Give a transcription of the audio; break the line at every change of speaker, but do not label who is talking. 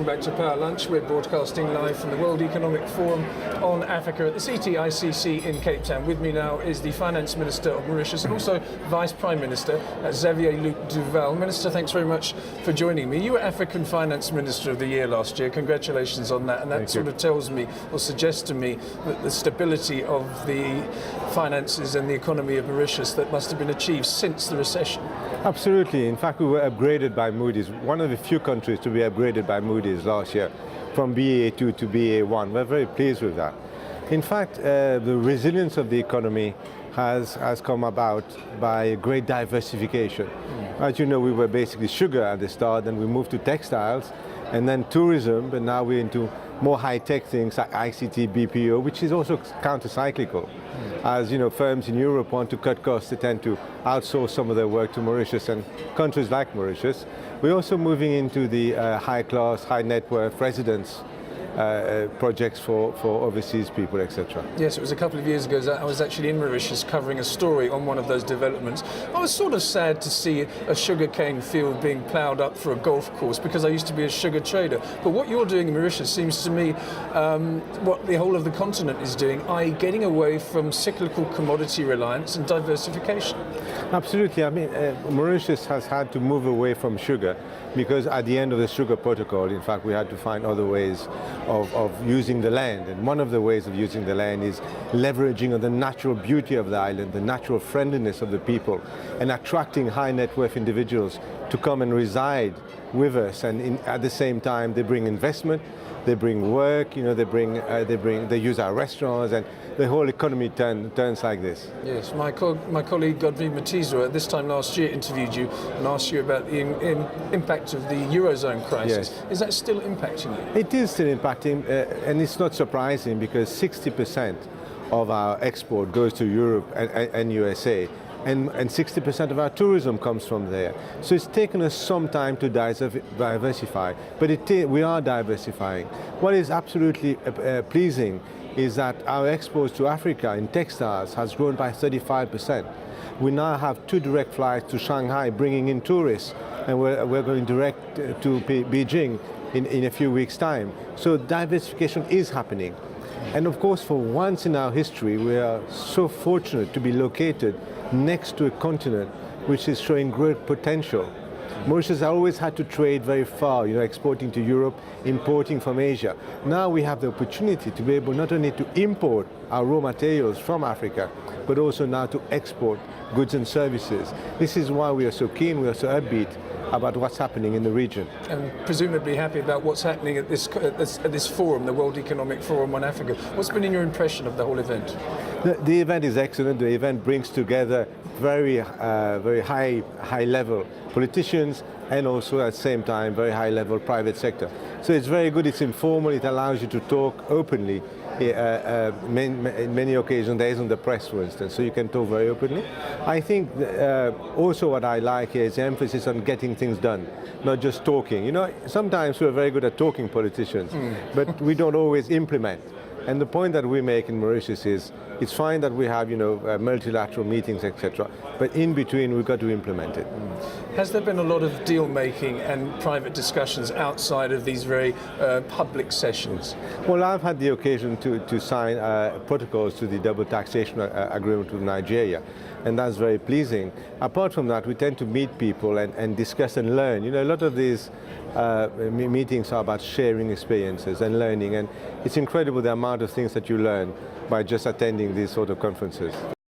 back to Power Lunch. We're broadcasting live from the World Economic Forum on Africa at the CTICC in Cape Town. With me now is the Finance Minister of Mauritius and also Vice Prime Minister, Xavier-Luc Duval. Minister, thanks very much for joining me. You were African Finance Minister of the Year last year. Congratulations on that. And that sort of tells me, or suggests to me, that the stability of the finances and the economy of Mauritius that must have been achieved since the recession.
Absolutely. In fact, we were upgraded by Moody's, one of the few countries to be upgraded by Moody's last year, from Ba2 to Ba1. We're very pleased with that. In fact, the resilience of the economy has come about by great diversification. As you know, we were basically sugar at the start, then we moved to textiles, and then tourism, but now we're into more high-tech things like ICT, BPO, which is also counter-cyclical. As you know, firms in Europe want to cut costs, they tend to outsource some of their work to Mauritius and countries like Mauritius. We're also moving into the high-class, high-net-worth residence projects for overseas people, etc.
Yes, it was a couple of years ago I was actually in Mauritius covering a story on one of those developments. I was sort of sad to see a sugarcane field being ploughed up for a golf course because I used to be a sugar trader. But what you're doing in Mauritius seems to me what the whole of the continent is doing, i.e. getting away from cyclical commodity reliance and diversification.
Absolutely. I mean, Mauritius has had to move away from sugar because at the end of the sugar protocol, in fact, we had to find other ways of using the land. And one of the ways of using the land is leveraging on the natural beauty of the island, the natural friendliness of the people, and attracting high net worth individuals to come and reside with us. And at the same time, they bring investment, they bring work, you know, they use our restaurants, and the whole economy turns like this.
Yes, my colleague Godfrey Matizwa at this time last year interviewed you and asked you about the impact of the Eurozone crisis. Yes. Is that still impacting you?
It is still impacting, and it's not surprising because 60% of our export goes to Europe and USA. And 60% of our tourism comes from there. So it's taken us some time to diversify, but we are diversifying. What is absolutely pleasing is that our exports to Africa in textiles has grown by 35%. We now have 2 direct flights to Shanghai bringing in tourists, and we're going direct to Beijing in a few weeks' time. So diversification is happening. And of course, for once in our history, we are so fortunate to be located next to a continent which is showing great potential. Mauritius always had to trade very far, you know, exporting to Europe, importing from Asia. Now we have the opportunity to be able not only to import our raw materials from Africa, but also now to export goods and services. This is why we are so keen, we are so upbeat about what's happening in the region.
And presumably happy about what's happening at this forum, the World Economic Forum on Africa. What's been your impression of the whole event?
The event is excellent. The event brings together very high-level politicians and also at the same time very high-level private sector. So it's very good, it's informal, it allows you to talk openly. In many occasions there isn't the press, for instance, so you can talk very openly. I think also what I like here is the emphasis on getting things done, not just talking. You know, sometimes we're very good at talking, politicians, but we don't always implement. And the point that we make in Mauritius is, it's fine that we have, you know, multilateral meetings, etc., but in between we've got to implement it.
Has there been a lot of deal making and private discussions outside of these very public sessions?
Well, I've had the occasion to sign protocols to the double taxation agreement with Nigeria, and that's very pleasing. Apart from that, we tend to meet people and discuss and learn. You know, a lot of these meetings are about sharing experiences and learning, and it's incredible the amount of things that you learn by just attending these sort of conferences.